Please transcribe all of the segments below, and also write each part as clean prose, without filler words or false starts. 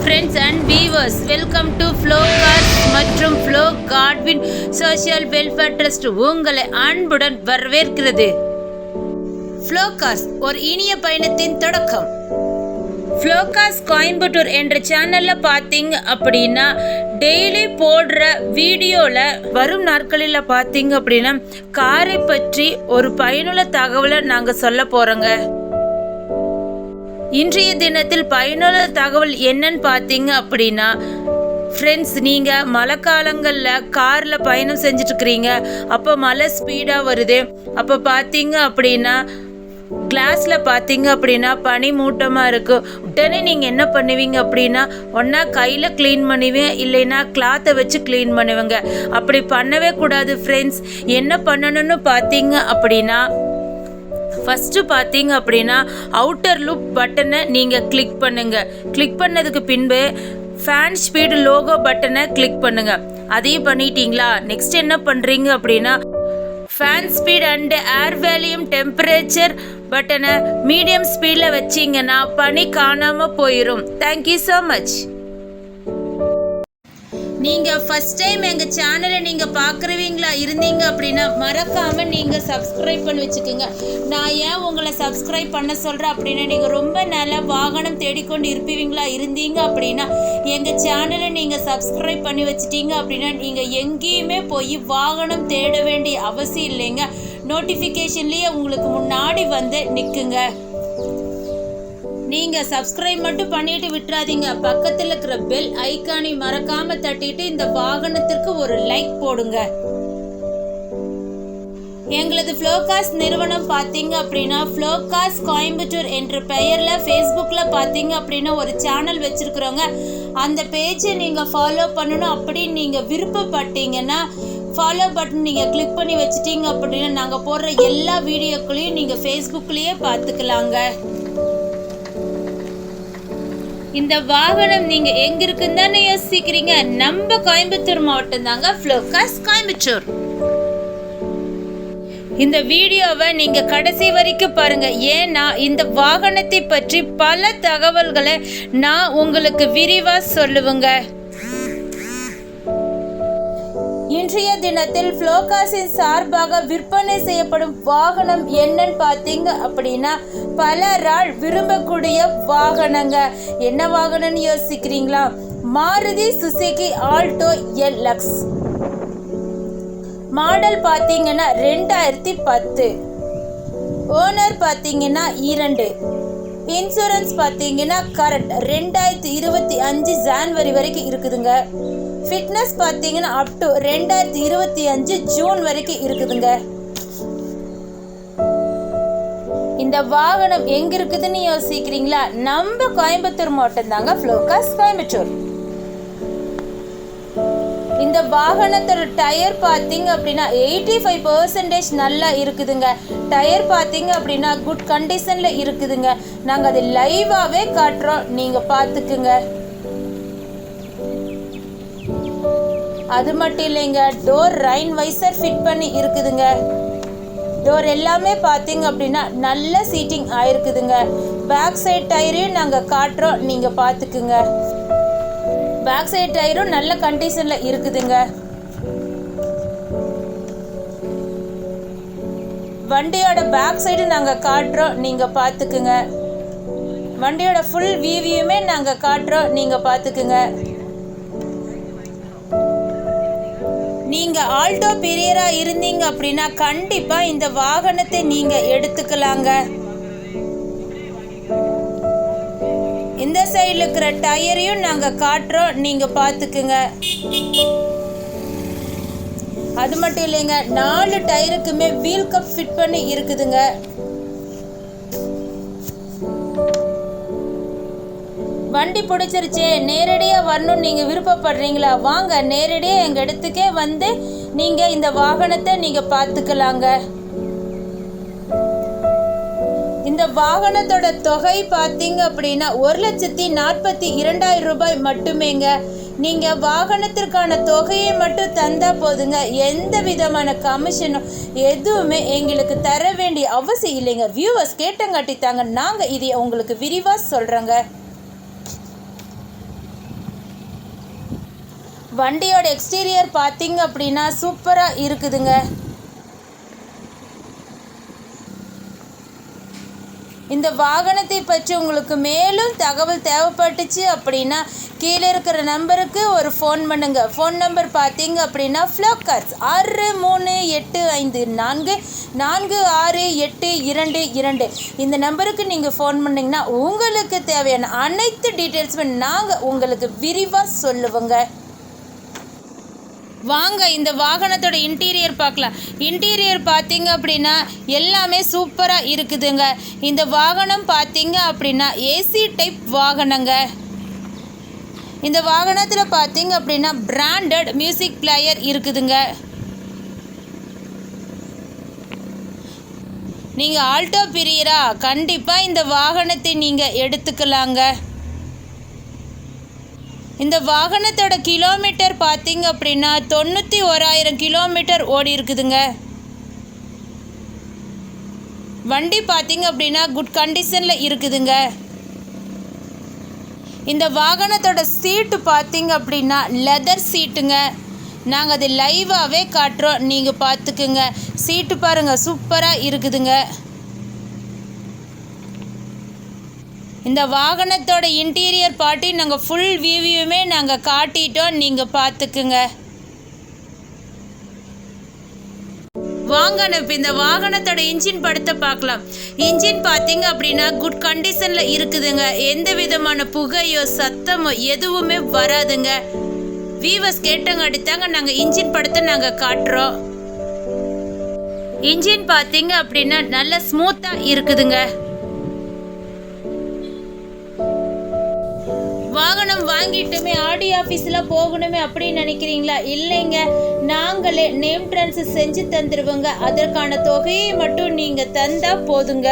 Friends and viewers, welcome to Flo Cars மற்றும் Flo Godwin social welfare trust உங்களை அன்புடன் வரவேற்கிறது. ஃப்ளோ கார்ஸ் ஒரு இனிய பயணத்தின் தொடக்கம். ஃப்ளோ கார்ஸ் கோயம்புத்தூர் என்ற சேனலில் பார்த்தீங்க அப்படின்னா டெய்லி போடுற வீடியோவில் வரும் நாட்களில் பார்த்தீங்க அப்படின்னா காரை பற்றி ஒரு பயனுள்ள தகவலை நாங்கள் சொல்ல போகிறோங்க. இன்றைய தினத்தில் பயனுள்ள தகவல் என்னன்னு பார்த்தீங்க அப்படின்னா, ஃப்ரெண்ட்ஸ், நீங்கள் மழை காலங்களில் காரில் பயணம் செஞ்சிட்ருக்கிறீங்க. அப்போ மழை ஸ்பீடாக வருது. அப்போ பார்த்தீங்க அப்படின்னா கிளாஸில் பார்த்தீங்க அப்படின்னா பனி மூட்டமாக இருக்குது. உடனே நீங்கள் என்ன பண்ணுவீங்க அப்படின்னா, ஒன்றா கையில் க்ளீன் பண்ணுவீங்க, இல்லைன்னா கிளாத்தை வச்சு க்ளீன் பண்ணுவீங்க. அப்படி பண்ணவே கூடாது ஃப்ரெண்ட்ஸ். என்ன பண்ணணும்னு பார்த்தீங்க அப்படின்னா, ஃபஸ்ட்டு பார்த்தீங்க அப்படின்னா அவுட்டர் லூப் பட்டனை நீங்கள் கிளிக் பண்ணுங்கள். கிளிக் பண்ணதுக்கு பின்பு ஃபேன் ஸ்பீடு லோகோ பட்டனை கிளிக் பண்ணுங்கள். அதையும் பண்ணிட்டீங்களா? நெக்ஸ்ட் என்ன பண்ணுறீங்க அப்படின்னா ஃபேன் ஸ்பீட் அண்டு ஏர் வேல்யூம் டெம்பரேச்சர் பட்டனை மீடியம் ஸ்பீடில் வச்சிங்கன்னா பனி காணாமல் போயிடும். Thank you so much. நீங்கள் ஃபஸ்ட் டைம் எங்கள் சேனலை நீங்கள் பார்க்குறவீங்களா இருந்தீங்க அப்படின்னா மறக்காமல் நீங்கள் சப்ஸ்கிரைப் பண்ணி வச்சுக்கோங்க. நான் ஏன் உங்களை சப்ஸ்கிரைப் பண்ண சொல்கிறேன் அப்படின்னா, நீங்கள் ரொம்ப நல்ல வாகனம் தேடிக்கொண்டு இருப்பீங்களா இருந்தீங்க அப்படின்னா எங்கள் சேனலை நீங்கள் சப்ஸ்கிரைப் பண்ணி வச்சுட்டீங்க அப்படின்னா நீங்கள் எங்கேயுமே போய் வாகனம் தேட வேண்டிய அவசியம் இல்லைங்க. நோட்டிஃபிகேஷன்லேயே உங்களுக்கு முன்னாடி வந்து நிற்குங்க. நீங்கள் சப்ஸ்கிரைப் மட்டும் பண்ணிட்டு விட்டுறாதீங்க. பக்கத்தில் இருக்கிற பெல் ஐக்கானை மறக்காம தட்டிட்டு இந்த வாகனத்திற்கு ஒரு லைக் போடுங்க. எங்களது ஃப்ளோ கார்ஸ் நிறுவனம் பார்த்தீங்க அப்படின்னா ஃப்ளோ கார்ஸ் கோயம்புத்தூர் என்ற பெயரில் ஃபேஸ்புக்கில் பார்த்தீங்க அப்படின்னா ஒரு சேனல் வச்சுருக்குறோங்க. அந்த பேஜை நீங்கள் ஃபாலோ பண்ணணும் அப்படின்னு நீங்கள் விருப்பப்பட்டீங்கன்னா ஃபாலோ பட்டன் நீங்கள் கிளிக் பண்ணி வச்சுட்டீங்க அப்படின்னா நாங்கள் போடுற எல்லா வீடியோக்களையும் நீங்கள் ஃபேஸ்புக்லேயே பார்த்துக்கலாங்க. இந்த வாகனம் நீங்க எங்க இருக்குன்னு தானே யோசிக்கிறீங்க? நம்ம கோயம்புத்தூர் மாவட்டம் தாங்க ஃப்ளோ கார்ஸ் கோயம்புத்தூர். இந்த வீடியோவை நீங்க கடைசி வரைக்கும் பாருங்க. ஏன்னா இந்த வாகனத்தை பற்றி பல தகவல்களை நான் உங்களுக்கு விரிவா சொல்லுவேங்க. இன்றைய தினத்தில் ஃப்ளோ கார்ஸின் சார்பாக விற்பனை செய்யப்படும் வாகனம் என்னன்னு பார்த்தீங்க அப்படின்னா பலரால் விரும்பக்கூடிய வாகனங்க. என்ன வாகனம்னு யோசிக்கிறீங்களா? Maruti Suzuki Alto LX. Model பார்த்தீங்கன்னா 2010. ஓனர் பார்த்தீங்கன்னா 2. இன்சூரன்ஸ் பார்த்தீங்கன்னா கரண்ட் 2025 ஜான்வரி வரைக்கும் இருக்குதுங்க. ஃபிட்னஸ் பார்த்தீங்கன்னா அப் டு 2025 ஜூன் வரைக்கும் இருக்குதுங்க. இந்த வாகனம் எங்க இருக்குதுன்னு யோசிக்கிறீங்களா? நம்ம கோயம்புத்தூர் மாவட்டம் தாங்க ஃப்ளோ கார்ஸ் கோயம்புத்தூர். இந்த வாகனத்தோட டயர் பார்த்தீங்க அப்படின்னா 85% நல்லா இருக்குதுங்க. டயர் பார்த்தீங்க அப்படின்னா குட் கண்டிஷனில் இருக்குதுங்க. நாங்கள் அதை லைவாகவே காட்டுறோம், நீங்கள் பார்த்துக்குங்க. அது மட்டும் இல்லைங்க, டோர் ரைன் வைசர் ஃபிட் பண்ணி இருக்குதுங்க. டோர் எல்லாமே பார்த்தீங்க அப்படின்னா நல்ல சீட்டிங் ஆயிருக்குதுங்க. பேக் சைட் டயரையும் நாங்கள் காட்டுறோம், நீங்கள் பார்த்துக்குங்க. பேக் சைட் டயரும் நல்ல கண்டிஷனில் இருக்குதுங்க. வண்டியோட பேக் சைடு நாங்கள் காட்டுறோம், நீங்கள் பார்த்துக்குங்க. வண்டியோட ஃபுல் வியூவையுமே நாங்கள் காட்டுறோம், நீங்கள் பார்த்துக்குங்க. நீங்கள் ஆல்டோ பிரியராக இருந்தீங்க அப்படின்னா கண்டிப்பாக இந்த வாகனத்தை நீங்கள் எடுத்துக்கலாங்க. இந்த சைடில் இருக்கிற டயரையும் நாங்கள் காட்டுறோம், நீங்கள் பார்த்துக்குங்க. அது மட்டும் இல்லைங்க, 4 டயருக்குமே வீல் கப் ஃபிட் பண்ணி இருக்குதுங்க. வண்டி பிடிச்சிருச்சே, நேரடியாக வரணும்னு நீங்கள் விருப்பப்படுறீங்களா? வாங்க, நேரடியாக எங்கள் இடத்துக்கே வந்து நீங்கள் இந்த வாகனத்தை நீங்கள் பார்த்துக்கலாங்க. இந்த வாகனத்தோட தொகை பார்த்தீங்க அப்படின்னா 1,42,000 ரூபாய் மட்டுமேங்க. நீங்கள் வாகனத்திற்கான தொகையை மட்டும் தந்தால் போதுங்க. எந்த விதமான கமிஷனும் எதுவுமே எங்களுக்கு தர வேண்டிய அவசியம் இல்லைங்க. வியூவர்ஸ் கேட்டங்காட்டி தாங்க நாங்கள் இதை உங்களுக்கு விரிவாக சொல்கிறோங்க. வண்டியோட எக்ஸ்டீரியர் பார்த்தீங்க அப்படின்னா சூப்பராக இருக்குதுங்க. இந்த வாகனத்தை பற்றி உங்களுக்கு மேலும் தகவல் தேவைப்பட்டுச்சு அப்படின்னா கீழே இருக்கிற நம்பருக்கு ஒரு ஃபோன் பண்ணுங்க. ஃபோன் நம்பர் பார்த்தீங்க அப்படின்னா ஃப்ளோகார்ஸ் 6385446822. இந்த நம்பருக்கு நீங்கள் ஃபோன் பண்ணிங்கன்னா உங்களுக்கு தேவையான அனைத்து டீட்டெயில்ஸுமே நாங்கள் உங்களுக்கு விரிவாக சொல்லுவோங்க. வாங்க இந்த வாகனத்தோட இன்டீரியர் பார்க்கலாம். இன்டீரியர் பார்த்தீங்க அப்படின்னா எல்லாமே சூப்பராக இருக்குதுங்க. இந்த வாகனம் பார்த்தீங்க அப்படின்னா ஏசி டைப் வாகனங்க. இந்த வாகனத்தில் பார்த்தீங்க அப்படின்னா பிராண்டட் மியூசிக் பிளேயர் இருக்குதுங்க. நீங்கள் ஆல்டோ பிரியரா கண்டிப்பாக இந்த வாகனத்தை நீங்கள் எடுத்துக்கலாங்க. இந்த வாகனத்தோட கிலோமீட்டர் பார்த்தீங்க அப்படின்னா 91,000 கிலோமீட்டர் ஓடி இருக்குதுங்க. வண்டி பார்த்தீங்க அப்படின்னா குட் கண்டிஷனில் இருக்குதுங்க. இந்த வாகனத்தோட சீட்டு பார்த்தீங்க அப்படின்னா லெதர் சீட்டுங்க. நாங்கள் அதை லைவாகவே காட்டுறோம், நீங்கள் பார்த்துக்குங்க. சீட்டு பாருங்கள் சூப்பராக இருக்குதுங்க. இந்த வாகனத்தோட இன்டீரியர் பார்ட்டி நாங்கள் ஃபுல் வியூவையுமே நாங்கள் காட்டிட்டோம், நீங்கள் பார்த்துக்குங்க. வாங்க இப்போ இந்த வாகனத்தோட இன்ஜின் படத்தை பார்க்கலாம். இன்ஜின் பார்த்தீங்க அப்படின்னா குட் கண்டிஷனில் இருக்குதுங்க. எந்த விதமான புகையோ சத்தமோ எதுவுமே வராதுங்க. வீவர்ஸ் கேட்டங்காட்டி தாங்க நாங்கள் இன்ஜின் படத்தை நாங்கள் காட்டுறோம். இன்ஜின் பார்த்தீங்க அப்படின்னா நல்ல ஸ்மூத்தாக இருக்குதுங்க. வாகனம் வாங்கிட்டுமே ஆடி ஆஃபீஸில் போகணுமே அப்படின்னு நினைக்கிறீங்களா? இல்லைங்க, நாங்களே நேம் ட்ரான்ஸ்ஃபர் செஞ்சு தந்துடுவோங்க. அதற்கான தொகையை மட்டும் நீங்கள் தந்தால் போதுங்க.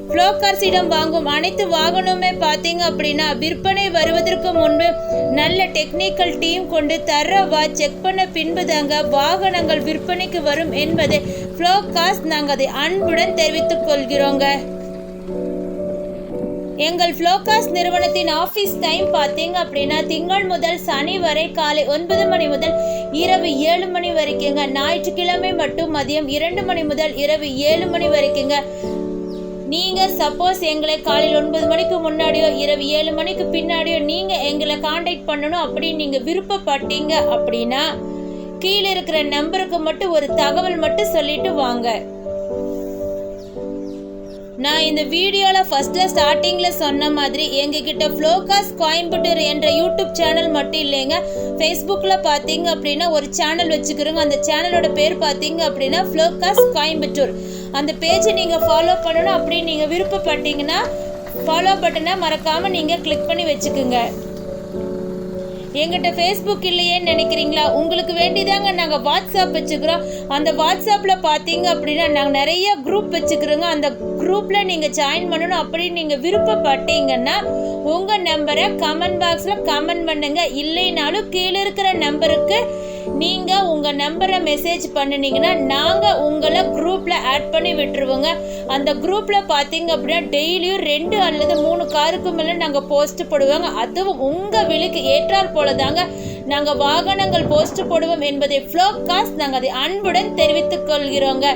ஃப்ளோகார்ஸிடம் வாங்கும் அனைத்து வாகனமுமே பார்த்தீங்க அப்படின்னா விற்பனை வருவதற்கு முன்பு நல்ல டெக்னிக்கல் டீம் கொண்டு தரவா செக் பண்ண பின்பு தாங்க வாகனங்கள் விற்பனைக்கு வரும் என்பதை ஃப்ளோகார்ஸ் நாங்கள் அதை அன்புடன் தெரிவித்துக் கொள்கிறோங்க. எங்கள் ஃப்ளோகார்ஸ் நிறுவனத்தின் ஆஃபீஸ் டைம் பார்த்தீங்க அப்படின்னா திங்கள் முதல் சனி வரை காலை 9 மணி முதல் இரவு 7 மணி வரைக்குங்க. ஞாயிற்றுக்கிழமை மட்டும் மதியம் 2 மணி முதல் இரவு 7 மணி வரைக்குங்க. நீங்கள் சப்போஸ் எங்களை காலையில் 9 மணிக்கு முன்னாடியோ இரவு 7 மணிக்கு பின்னாடியோ நீங்கள் எங்களை காண்டாக்ட் பண்ணணும் அப்படின்னு நீங்கள் விருப்பப்பட்டீங்க அப்படின்னா கீழே இருக்கிற நம்பருக்கு மட்டும் ஒரு தகவல் மட்டும் சொல்லிட்டு வாங்க. நான் இந்த வீடியோவில் ஃபஸ்ட்டில் ஸ்டார்டிங்கில் சொன்ன மாதிரி எங்ககிட்ட ஃப்ளோகார்ஸ் கோயம்புத்தூர் என்ற யூடியூப் சேனல் மட்டும் இல்லைங்க, ஃபேஸ்புக்கில் பார்த்தீங்க அப்படின்னா ஒரு சேனல் வச்சுக்கிறோங்க. அந்த சேனலோட பேர் பார்த்தீங்க அப்படின்னா ஃப்ளோகார்ஸ் கோயம்புத்தூர். அந்த பேஜை நீங்கள் ஃபாலோ பண்ணணும் அப்படின்னு நீங்கள் விருப்பப்பட்டீங்கன்னா ஃபாலோ பட்டனை மறக்காமல் நீங்கள் கிளிக் பண்ணி வச்சுக்குங்க. எங்கிட்ட ஃபேஸ்புக் இல்லையேன்னு நினைக்கிறீங்களா? உங்களுக்கு வேண்டிதாங்க நாங்கள் வாட்ஸ்அப் வச்சுக்கிறோம். அந்த வாட்ஸ்அப்பில் பார்த்தீங்க அப்படின்னா நாங்கள் நிறைய குரூப் வச்சுக்கிறோங்க. அந்த குரூப்பில் நீங்கள் ஜாயின் பண்ணணும் அப்படின்னு நீங்கள் விருப்பப்பட்டீங்கன்னா உங்கள் நம்பரை கமெண்ட் பாக்ஸில் கமெண்ட் பண்ணுங்க. இல்லைனாலும் கீழே இருக்கிற நம்பருக்கு நீங்கள் உங்கள் நம்பரை மெசேஜ் பண்ணினீங்கன்னா நாங்கள் உங்களை குரூப்பில் ஆட் பண்ணி விட்டுருவோங்க. அந்த குரூப்பில் பார்த்தீங்க அப்படின்னா டெய்லியும் 2 அல்லது 3 காருக்கு மேலே நாங்கள் போஸ்ட் போடுவோங்க. அதுவும் உங்கள் விலைக்கு ஏற்றால் போல தாங்க நாங்கள் வாகனங்கள் போஸ்ட் போடுவோம் என்பதை ஃப்ளோகார்ஸ் நாங்கள் அதை அன்புடன் தெரிவித்துக் கொள்கிறோங்க.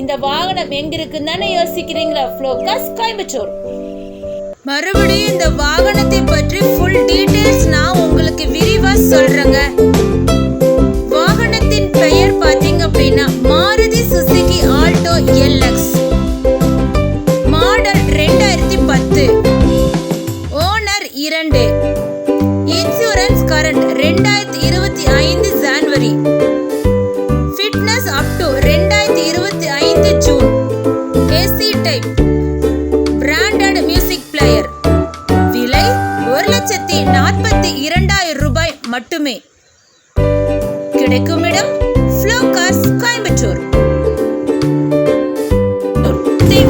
இந்த வாகனம் எங்க இருக்குன்னு தானே யோசிக்கிறீங்களா? ஃப்ளோகார்ஸ் கோயம்புத்தூர். மறுபடியும் இந்த வாகனத்தை பற்றி ஃபுல் டீடைல்ஸ் நான் உங்களுக்கு விரிவாக சொல்றேங்க. வாகனத்தின் பெயர் பார்த்தீங்க அப்படின்னா Maruti Suzuki Alto LX, model 2010, owner 2, insurance current 2025 January, fitness up to 2025 June, AC type, branded music player. விலை 1,42,000 ரூபாய் மட்டுமே. கிடைக்கும் இடம் ஃப்ளோகார்ஸ் கோயம்புத்தூர்.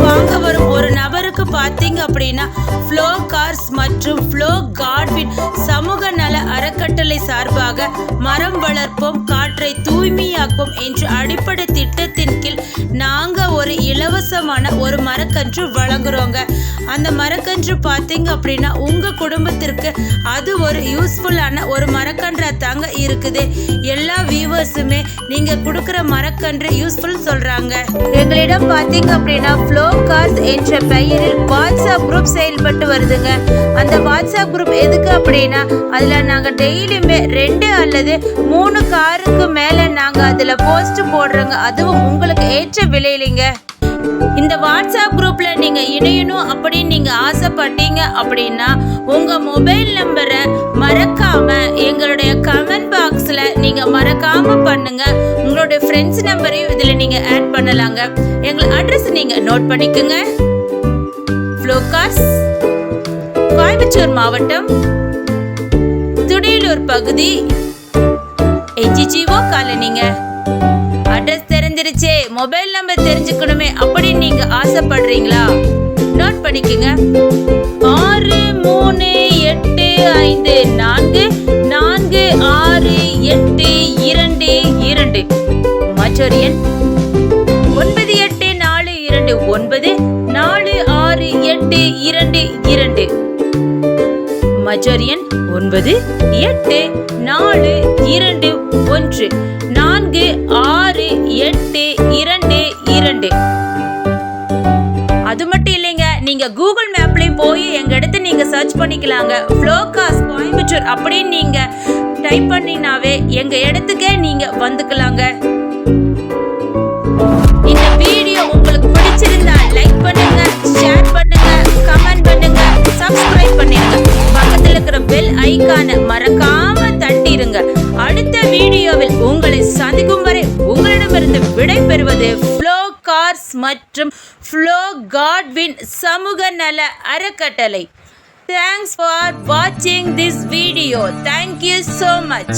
வாங்க வரும் ஒரு நபருக்கு பார்த்தீங்க அப்படின்னா ஃப்ளோகார்ஸ் மற்றும் ஃப்ளோ கார்ட்வின் சமூக நல அறக்கட்டளை சார்பாக மரம் வளர்ப்போம் காற்றை தூய்மையாக்கும் என்ற அடிப்படை திட்டத்தின் கீழ் நாங்கள் ஒரு இலவசமான ஒரு மரக்கன்று வழங்குறோங்க. அந்த மரக்கன்று பார்த்தீங்க அப்படின்னா உங்கள் குடும்பத்திற்கு அது ஒரு யூஸ்ஃபுல்லான ஒரு மரக்கன்றா தாங்க இருக்குது. எல்லா வியூவர்ஸுமே நீங்கள் கொடுக்குற மரக்கன்று யூஸ்ஃபுல் சொல்கிறாங்க. எங்களிடம் பார்த்தீங்க அப்படின்னா ஃப்ளோ கார்ஸ் என்ற பெயரில் வாட்ஸ்அப் குரூப் செயல்பட்டு வருதுங்க. அந்த வாட்ஸ்அப் குரூப் எதுக்கு அப்படின்னா அதில் நாங்கள் டெய்லியுமே 2 அல்லது 3 காருக்கு மேலே நாங்கள் அதில் போஸ்ட் போடுறோங்க. அதுவும் உங்களுக்கு ஏற்ற விலையிலிங்க. இந்த வாட்ஸ்அப் குரூப்ல நீங்க இணையணும் அப்படின்னு நீங்க ஆசைப்பட்டீங்க அப்படின்னா உங்க மொபைல் நம்பரை மறக்காம எங்களுடைய கமெண்ட் பாக்ஸ்ல நீங்க மறக்காம பண்ணுங்க. உங்களுடைய ஃப்ரெண்ட்ஸ் நம்பரையும் இதுல நீங்க ஆட் பண்ணலாங்க. எங்கள் அட்ரஸ் நீங்க நோட் பண்ணிக்கோங்க. ஃப்ளோ கார்ஸ், கோயம்புத்தூர் மாவட்டம், துடியலூர் பகுதி, HGO காலனிங்க. அட்ரஸ் தெரிஞ்சிருச்சே, மொபைல் நம்பர் தெரிஞ்சுக்கணுமே அப்படின்னு நீங்க ஆசைப்படுறீங்களா? நோட் பண்ணிக்கோங்க. 6385444682 மற்றொரு எண் 9842946822 மற்றொரு எண் 9842146822. அது மட்டும் இல்லைங்க, நீங்க கூகுள் மேப்லயும் போய் எங்க இடத்த நீங்க சர்ச் பண்ணிக்கலாங்க. ஃப்ளோ கார்ஸ் கோயம்புத்தூர் அப்படின்னு நீங்க டைப் பண்ணினாவே எங்க இடத்துக்கே நீங்க வந்துக்கலாங்க. இந்த வீடியோ உங்களுக்கு பிடிச்சிருந்தா லைக் பண்ணுங்க, ஷேர் பண்ணுங்க, கமெண்ட் பண்ணுங்க, சப்ஸ்கிரைப் பண்ணிருங்க. பக்கத்துல இருக்கிற பெல் ஐகானை மறக்காம தட்டிருங்க. அடுத்த வீடியோவில் உங்களை சந்திக்கும் வரை உங்களிடமிருந்து விடை பெறுவது ஃப்ளோ கார்ஸ் மற்றும் ஃப்ளோ காட்வின் சமூக நல அறக்கட்டளை. Thanks for watching this video. Thank you so much.